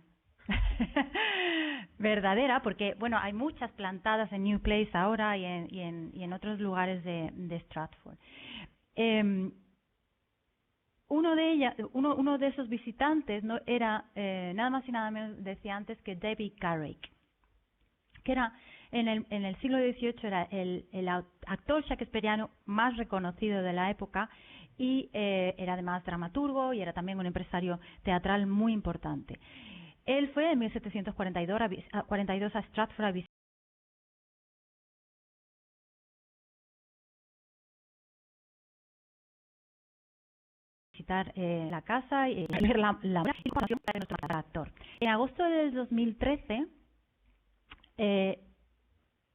[SPEAKER 6] verdadera, porque bueno, hay muchas plantadas en New Place ahora y en otros lugares de Stratford. Uno de esos visitantes no era nada más y nada menos, decía antes, que David Garrick, que era en el siglo XVIII era el actor shakespeariano más reconocido de la época, y era además dramaturgo y era también un empresario teatral muy importante. Él fue en 1742 a Stratford a visitar la casa y ver la información de nuestro actor. En agosto del 2013,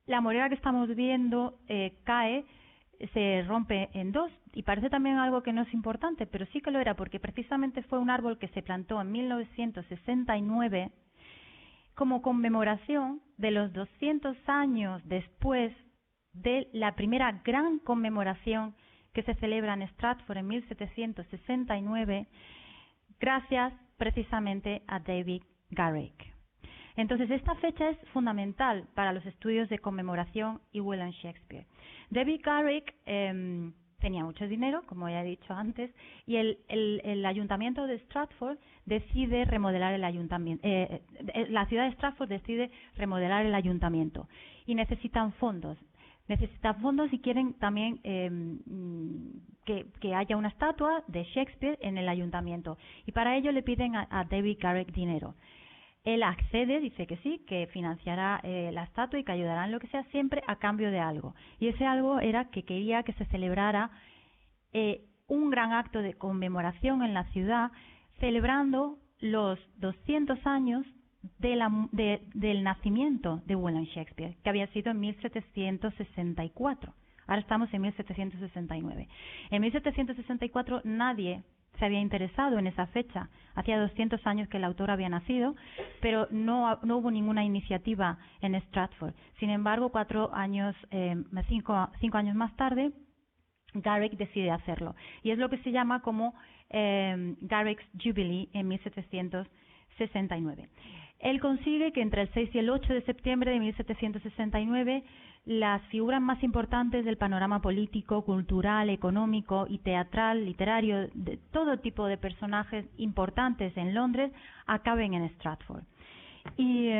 [SPEAKER 6] la morera que estamos viendo cae, se rompe en dos, y parece también algo que no es importante, pero sí que lo era, porque precisamente fue un árbol que se plantó en 1969 como conmemoración de los 200 años después de la primera gran conmemoración que se celebra en Stratford en 1769, gracias precisamente a David Garrick. Entonces, esta fecha es fundamental para los estudios de conmemoración y William Shakespeare. David Garrick tenía mucho dinero, como ya he dicho antes, y el ayuntamiento de Stratford decide remodelar el ayuntamiento. La ciudad de Stratford decide remodelar el ayuntamiento y necesitan fondos. Necesitan fondos y quieren también que haya una estatua de Shakespeare en el ayuntamiento. Y para ello le piden a David Garrick dinero. Él accede, dice que sí, que financiará la estatua y que ayudará en lo que sea, siempre a cambio de algo. Y ese algo era que quería que se celebrara un gran acto de conmemoración en la ciudad, celebrando los 200 años del nacimiento de William Shakespeare, que había sido en 1764. Ahora estamos en 1769. En 1764 nadie se había interesado en esa fecha. Hacía 200 años que el autor había nacido, pero no hubo ninguna iniciativa en Stratford. Sin embargo, 5 años más tarde, Garrick decide hacerlo. Y es lo que se llama como Garrick's Jubilee en 1769. Él consigue que entre el 6 y el 8 de septiembre de 1769 las figuras más importantes del panorama político, cultural, económico y teatral, literario, de todo tipo de personajes importantes en Londres acaben en Stratford. Y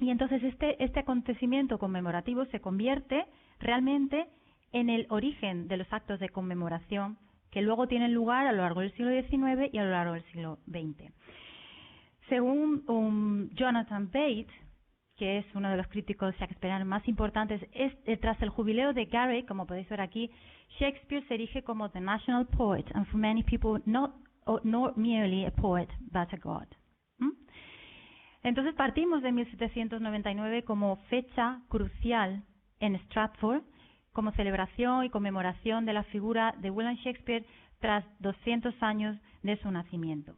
[SPEAKER 6] entonces este acontecimiento conmemorativo se convierte realmente en el origen de los actos de conmemoración que luego tienen lugar a lo largo del siglo XIX y a lo largo del siglo XX. Según Jonathan Bate, que es uno de los críticos shakespearianos más importantes, tras el jubileo de Garrick, como podéis ver aquí, Shakespeare se erige como the national poet, and for many people not merely a poet, but a god. Entonces partimos de 1799 como fecha crucial en Stratford, como celebración y conmemoración de la figura de William Shakespeare tras 200 años de su nacimiento.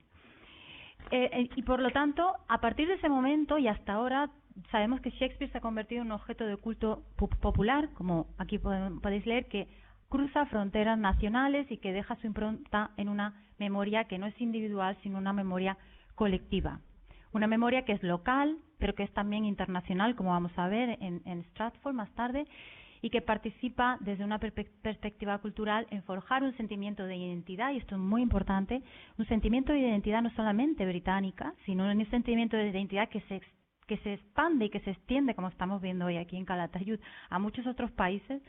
[SPEAKER 6] Y por lo tanto, a partir de ese momento y hasta ahora, sabemos que Shakespeare se ha convertido en un objeto de culto popular, como aquí podéis leer, que cruza fronteras nacionales y que deja su impronta en una memoria que no es individual, sino una memoria colectiva. Una memoria que es local, pero que es también internacional, como vamos a ver en Stratford más tarde, y que participa desde una perspectiva cultural en forjar un sentimiento de identidad, y esto es muy importante, un sentimiento de identidad no solamente británica, sino un sentimiento de identidad que se expande y que se extiende, como estamos viendo hoy aquí en Calatayud, a muchos otros países,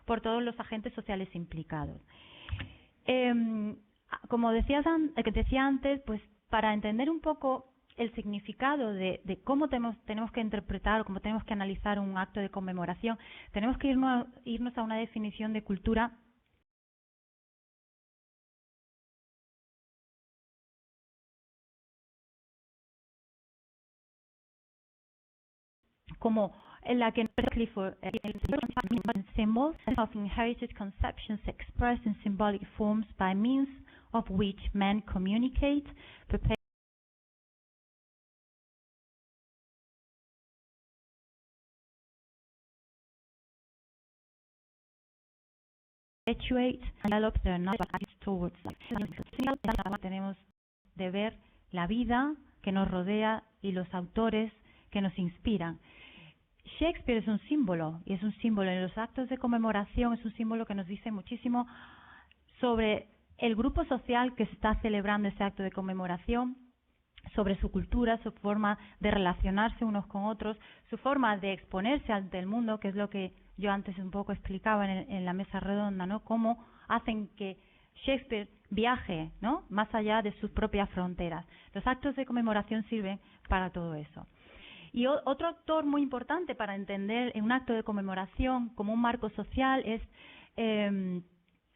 [SPEAKER 6] por todos los agentes sociales implicados. Como decía antes, pues para entender un poco el significado de cómo tenemos que interpretar o cómo tenemos que analizar un acto de conmemoración, tenemos que irnos a una definición de cultura como en la que Clifford symbols of inherited conceptions expressed in symbolic forms by means of which men communicate, perpetuate and develop their knowledge towards life. Tenemos de ver la vida que nos rodea y los autores que nos inspiran. Shakespeare es un símbolo, y es un símbolo en los actos de conmemoración, es un símbolo que nos dice muchísimo sobre el grupo social que se está celebrando ese acto de conmemoración, sobre su cultura, su forma de relacionarse unos con otros, su forma de exponerse ante el mundo, que es lo que yo antes un poco explicaba en la mesa redonda, ¿no? Cómo hacen que Shakespeare viaje, ¿no?, más allá de sus propias fronteras. Los actos de conmemoración sirven para todo eso. Y otro actor muy importante para entender un acto de conmemoración como un marco social es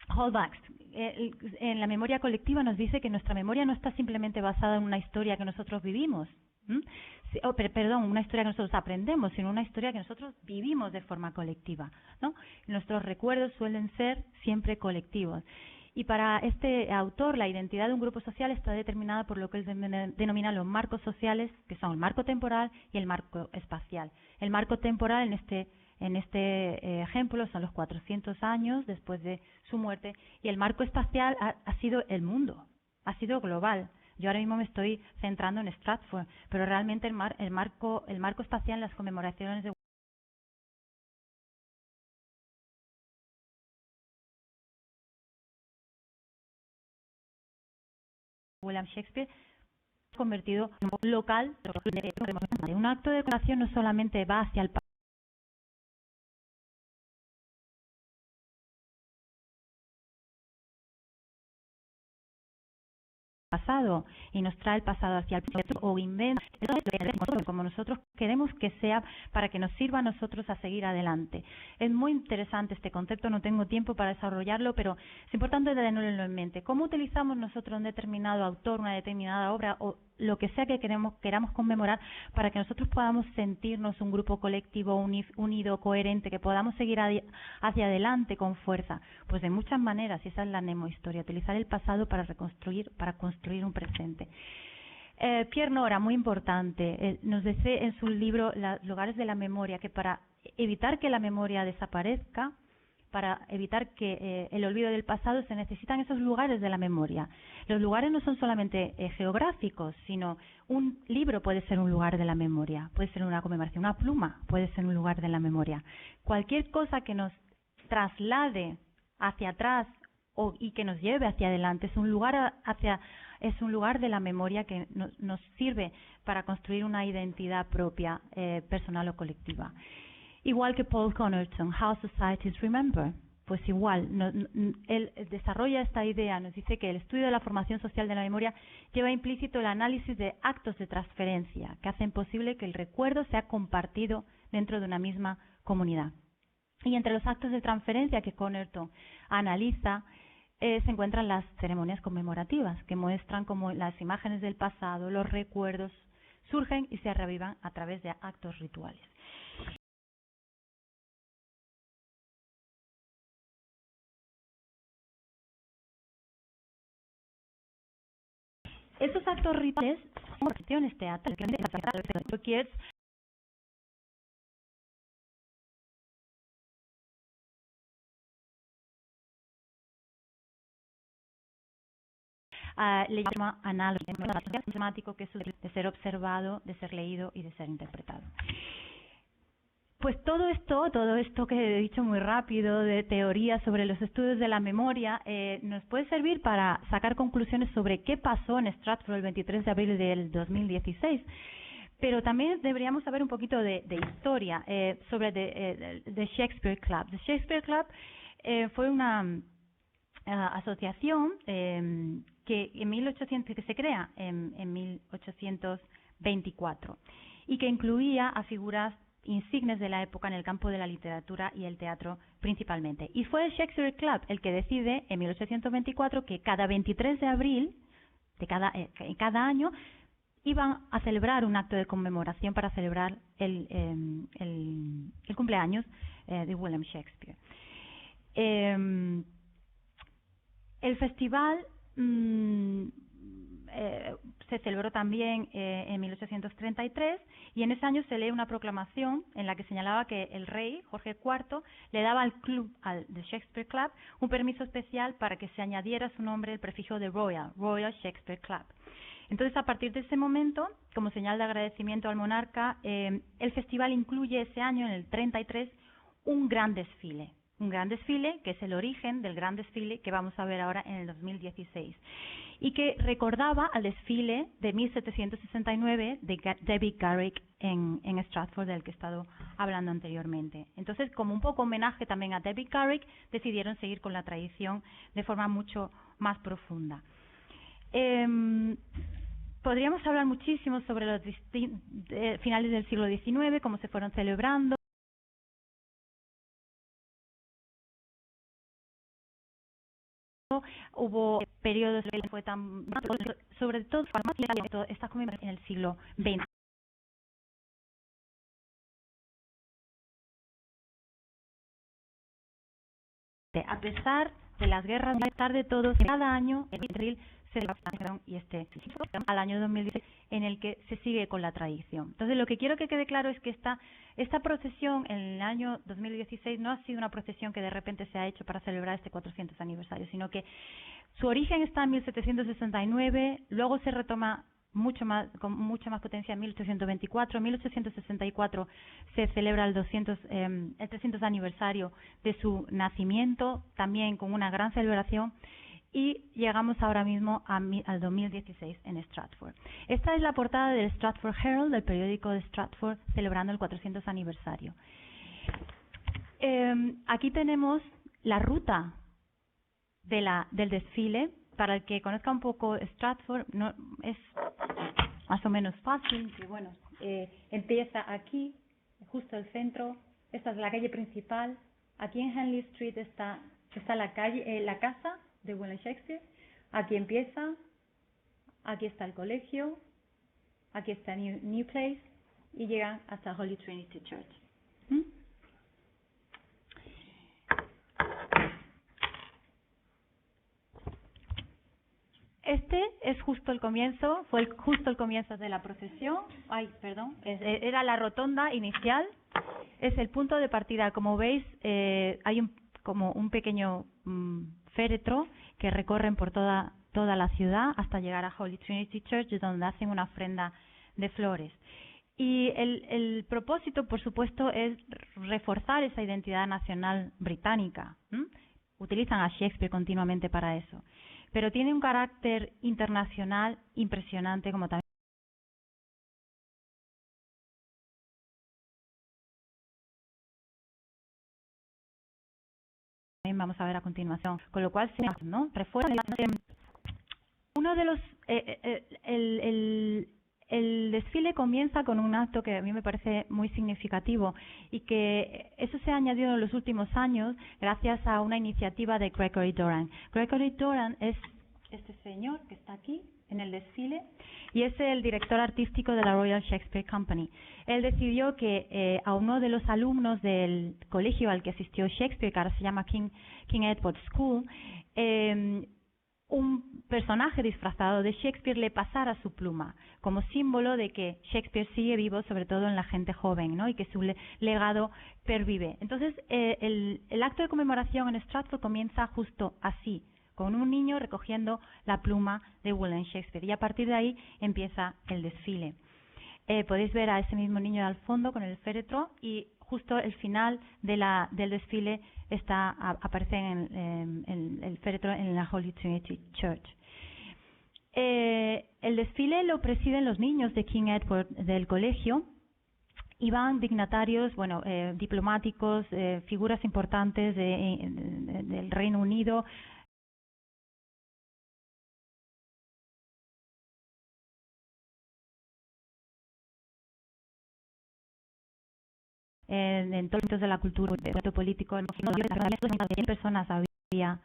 [SPEAKER 6] Holbach. En la memoria colectiva nos dice que nuestra memoria no está simplemente basada en una historia que nosotros vivimos, una historia que nosotros aprendemos, sino una historia que nosotros vivimos de forma colectiva, ¿no? Nuestros recuerdos suelen ser siempre colectivos. Y para este autor, la identidad de un grupo social está determinada por lo que él denomina los marcos sociales, que son el marco temporal y el marco espacial. El marco temporal en este ejemplo son los 400 años después de su muerte, y el marco espacial ha sido el mundo, ha sido global. Yo ahora mismo me estoy centrando en Stratford, pero realmente el marco espacial en las conmemoraciones de William Shakespeare convertido en un local. Un acto de decoración no solamente va hacia el pasado y nos trae el pasado hacia el presente o inventa como nosotros queremos que sea para que nos sirva a nosotros a seguir adelante. Es muy interesante este concepto, no tengo tiempo para desarrollarlo, pero es importante tenerlo en mente. ¿Cómo utilizamos nosotros un determinado autor, una determinada obra o lo que sea que queramos conmemorar para que nosotros podamos sentirnos un grupo colectivo unido, coherente, que podamos seguir hacia adelante con fuerza? Pues de muchas maneras, y esa es la nemohistoria, utilizar el pasado para construir un presente. Pierre Nora, muy importante, nos dice en su libro Los lugares de la memoria que para evitar que la memoria desaparezca, para evitar que el olvido del pasado, se necesitan esos lugares de la memoria. Los lugares no son solamente geográficos, sino un libro puede ser un lugar de la memoria, puede ser una conmemoración, una pluma puede ser un lugar de la memoria. Cualquier cosa que nos traslade hacia atrás y que nos lleve hacia adelante es un lugar de la memoria que nos sirve para construir una identidad propia, personal o colectiva. Igual que Paul Connerton, How Societies Remember, pues igual, él desarrolla esta idea, nos dice que el estudio de la formación social de la memoria lleva implícito el análisis de actos de transferencia que hacen posible que el recuerdo sea compartido dentro de una misma comunidad. Y entre los actos de transferencia que Connerton analiza, se encuentran las ceremonias conmemorativas, que muestran cómo las imágenes del pasado, los recuerdos, surgen y se reavivan a través de actos rituales. Estos actos rituales son acciones teatrales que le llama análogo, temático, que es de ser observado, de ser leído y de ser interpretado. Pues todo esto que he dicho muy rápido de teoría sobre los estudios de la memoria nos puede servir para sacar conclusiones sobre qué pasó en Stratford el 23 de abril del 2016. Pero también deberíamos saber un poquito de historia sobre The Shakespeare Club. The Shakespeare Club fue una asociación que se crea en 1824 y que incluía a figuras insignes de la época en el campo de la literatura y el teatro principalmente. Y fue el Shakespeare Club el que decide en 1824 que cada 23 de abril de cada año iban a celebrar un acto de conmemoración para celebrar el cumpleaños de William Shakespeare. El festival se celebró también en 1833 y en ese año se lee una proclamación en la que señalaba que el rey Jorge IV le daba al The Shakespeare Club un permiso especial para que se añadiera a su nombre el prefijo de Royal Shakespeare Club. Entonces, a partir de ese momento, como señal de agradecimiento al monarca, el festival incluye ese año, en el 33, un gran desfile que es el origen del gran desfile que vamos a ver ahora en el 2016 y que recordaba al desfile de 1769 de David Garrick en Stratford, del que he estado hablando anteriormente. Entonces, como un poco homenaje también a David Garrick, decidieron seguir con la tradición de forma mucho más profunda. Podríamos hablar muchísimo sobre los finales del siglo XIX, cómo se fueron celebrando. Hubo periodos que fue tan, sobre todo esta conmemoración en el siglo XX. A pesar de las guerras, a pesar de todo, cada año en abril y al año 2016 en el que se sigue con la tradición. Entonces, lo que quiero que quede claro es que esta procesión en el año 2016 no ha sido una procesión que de repente se ha hecho para celebrar este 400 aniversario, sino que su origen está en 1769, luego se retoma con mucha más potencia en 1824. En 1864 se celebra el 300 aniversario de su nacimiento, también con una gran celebración, y llegamos ahora mismo al 2016 en Stratford. Esta es la portada del Stratford Herald, del periódico de Stratford, celebrando el 400 aniversario. Aquí tenemos la ruta del desfile. Para el que conozca un poco Stratford, no, es más o menos fácil, que bueno, empieza aquí, justo el centro. Esta es la calle principal. Aquí en Henley Street está la casa de William Shakespeare. Aquí empieza, aquí está el colegio, aquí está New Place, y llegan hasta Holy Trinity Church. Este es justo el comienzo, justo el comienzo de la procesión. Era la rotonda inicial, es el punto de partida. Como veis, hay como un pequeño féretro que recorren por toda la ciudad hasta llegar a Holy Trinity Church, donde hacen una ofrenda de flores. Y el propósito, por supuesto, es reforzar esa identidad nacional británica. Utilizan a Shakespeare continuamente para eso. Pero tiene un carácter internacional impresionante, como también vamos a ver a continuación. Con lo cual, ¿no? Refuerza uno de los el desfile comienza con un acto que a mí me parece muy significativo, y que eso se ha añadido en los últimos años gracias a una iniciativa de Gregory Doran. Gregory Doran es este señor que está aquí en el desfile y es el director artístico de la Royal Shakespeare Company. Él decidió que a uno de los alumnos del colegio al que asistió Shakespeare, que ahora se llama King Edward School, un personaje disfrazado de Shakespeare le pasara su pluma, como símbolo de que Shakespeare sigue vivo, sobre todo en la gente joven, ¿no? Y que su legado pervive. Entonces, el acto de conmemoración en Stratford comienza justo así, con un niño recogiendo la pluma de William Shakespeare, y a partir de ahí empieza el desfile. Podéis ver a ese mismo niño al fondo con el féretro, y justo el final del desfile aparece en el féretro en la Holy Trinity Church. El desfile lo presiden los niños de King Edward del colegio, y van dignatarios, diplomáticos, figuras importantes del Reino Unido, en todos los de la cultura, del político, personas había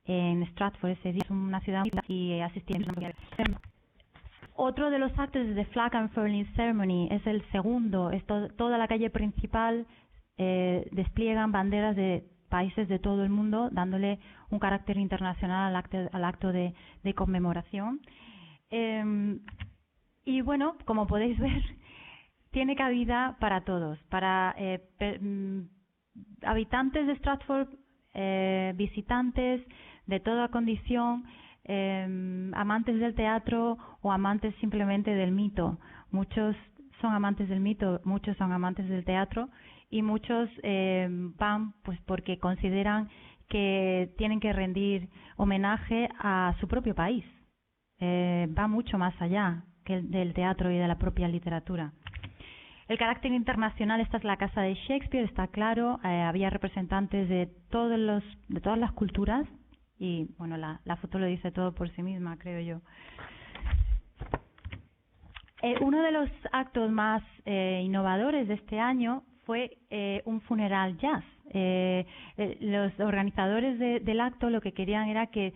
[SPEAKER 6] en Stratford ese día. Es una ciudad y asistieron. Otro de los actos es The Flag Unfurling Ceremony, es el segundo. Toda la calle principal despliegan banderas de países de todo el mundo, dándole un carácter internacional al acto de conmemoración. Y bueno, como podéis ver, tiene cabida para todos, para habitantes de Stratford, visitantes de toda condición, amantes del teatro o amantes simplemente del mito. Muchos son amantes del mito, muchos son amantes del teatro, y muchos van pues porque consideran que tienen que rendir homenaje a su propio país. Va mucho más allá que del teatro y de la propia literatura. El carácter internacional, esta es la casa de Shakespeare, está claro. Había representantes de todas las culturas, y bueno, la foto lo dice todo por sí misma, creo yo. Uno de los actos más innovadores de este año fue un funeral jazz. Los organizadores del acto lo que querían era que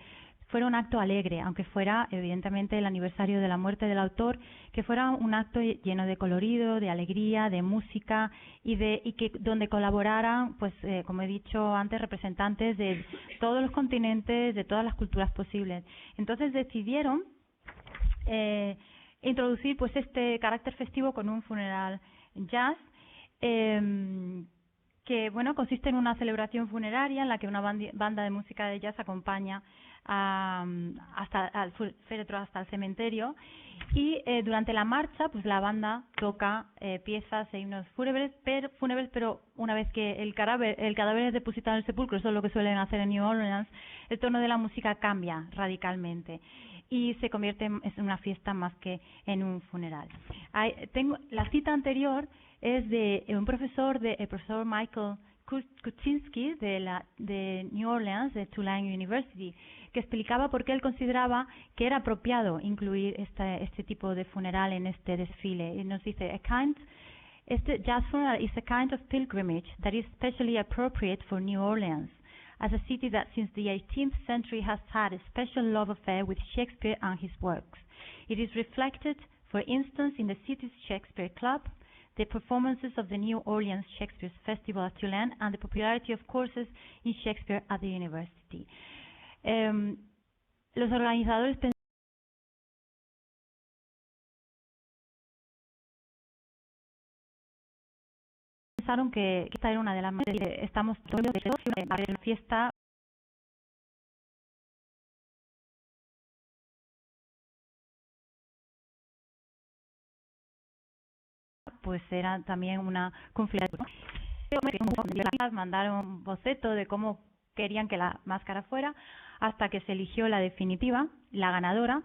[SPEAKER 6] fuera un acto alegre, aunque fuera evidentemente el aniversario de la muerte del autor, que fuera un acto lleno de colorido, de alegría, de música y que donde colaboraran, pues como he dicho antes, representantes de todos los continentes, de todas las culturas posibles. Entonces decidieron introducir pues este carácter festivo con un funeral jazz, que bueno, consiste en una celebración funeraria en la que una banda de música de jazz acompaña hasta al féretro, hasta el cementerio, y durante la marcha pues la banda toca piezas e himnos fúnebres, pero una vez que el cadáver es depositado en el sepulcro, eso es lo que suelen hacer en New Orleans, el tono de la música cambia radicalmente y se convierte en una fiesta más que en un funeral. La cita anterior es de un profesor, el profesor Michael Kuczynski de New Orleans, de Tulane University, que explicaba por qué él consideraba que era apropiado incluir este tipo de funeral en este desfile. Y nos dice, este jazz funeral is a kind of pilgrimage that is especially appropriate for New Orleans, as a city that since the 18th century has had a special love affair with Shakespeare and his works. It is reflected, for instance, in the city's Shakespeare Club, the performances of the New Orleans Shakespeare Festival at Tulane, and the popularity of courses in Shakespeare at the university. Los organizadores pensaron que esta era una de las más estamos todos para la fiesta pues era también una configuración. Mandaron un boceto de cómo querían que la máscara fuera, hasta que se eligió la definitiva, la ganadora,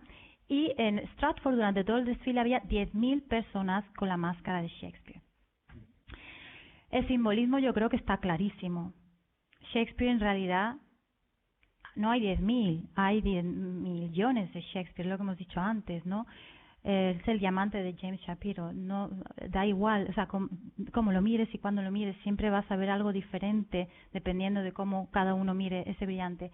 [SPEAKER 6] y en Stratford durante todo el desfile había 10.000 personas con la máscara de Shakespeare. El simbolismo yo creo que está clarísimo. Shakespeare en realidad no hay 10.000, hay 10 millones de Shakespeare, lo que hemos dicho antes, ¿no? Es el diamante de James Shapiro, no da igual, o sea, cómo lo mires y cuándo lo mires, siempre vas a ver algo diferente dependiendo de cómo cada uno mire ese brillante.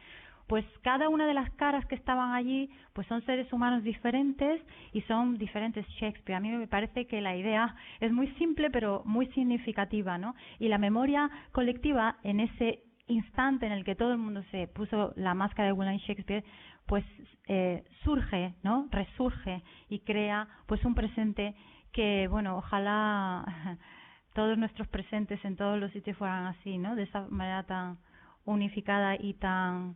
[SPEAKER 6] Pues cada una de las caras que estaban allí, pues son seres humanos diferentes y son diferentes Shakespeare. A mí me parece que la idea es muy simple pero muy significativa, ¿no? Y la memoria colectiva en ese instante en el que todo el mundo se puso la máscara de William Shakespeare, pues surge, ¿no? Resurge y crea pues un presente que, bueno, ojalá todos nuestros presentes en todos los sitios fueran así, ¿no? De esa manera tan unificada y tan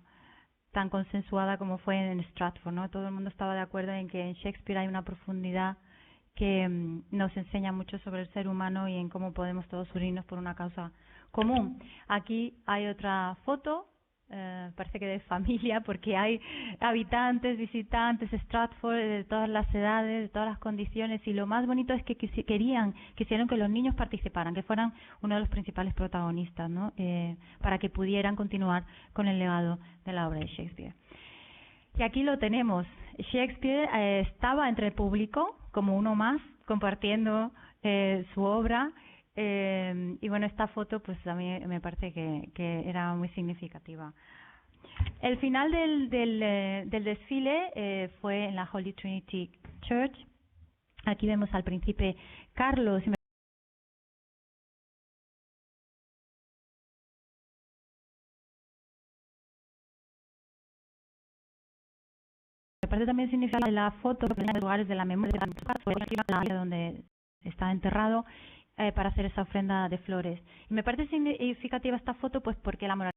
[SPEAKER 6] consensuada como fue en Stratford, ¿no? Todo el mundo estaba de acuerdo en que en Shakespeare hay una profundidad que nos enseña mucho sobre el ser humano y en cómo podemos todos unirnos por una causa común. Aquí hay otra foto, parece que de familia, porque hay habitantes, visitantes, Stratford, de todas las edades, de todas las condiciones, y lo más bonito es que quisieron que los niños participaran, que fueran uno de los principales protagonistas, ¿no? Para que pudieran continuar con el legado de la obra de Shakespeare. Y aquí lo tenemos. Shakespeare estaba entre el público como uno más, compartiendo su obra. Y bueno, esta foto pues a mí me parece que era muy significativa. El final del desfile fue en la Holy Trinity Church. Aquí vemos al príncipe Carlos. Me parece también significativa la foto en los lugares de la memoria donde está enterrado, para hacer esa ofrenda de flores. Y me parece significativa esta foto pues porque la monarquía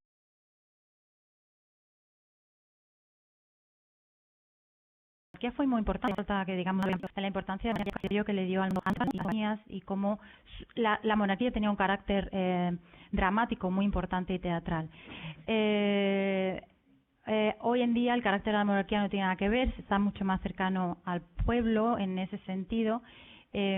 [SPEAKER 6] fue muy importante, que digamos la importancia que le dio a las monarquías y cómo la monarquía tenía un carácter dramático muy importante y teatral. Hoy en día el carácter de la monarquía no tiene nada que ver, está mucho más cercano al pueblo en ese sentido.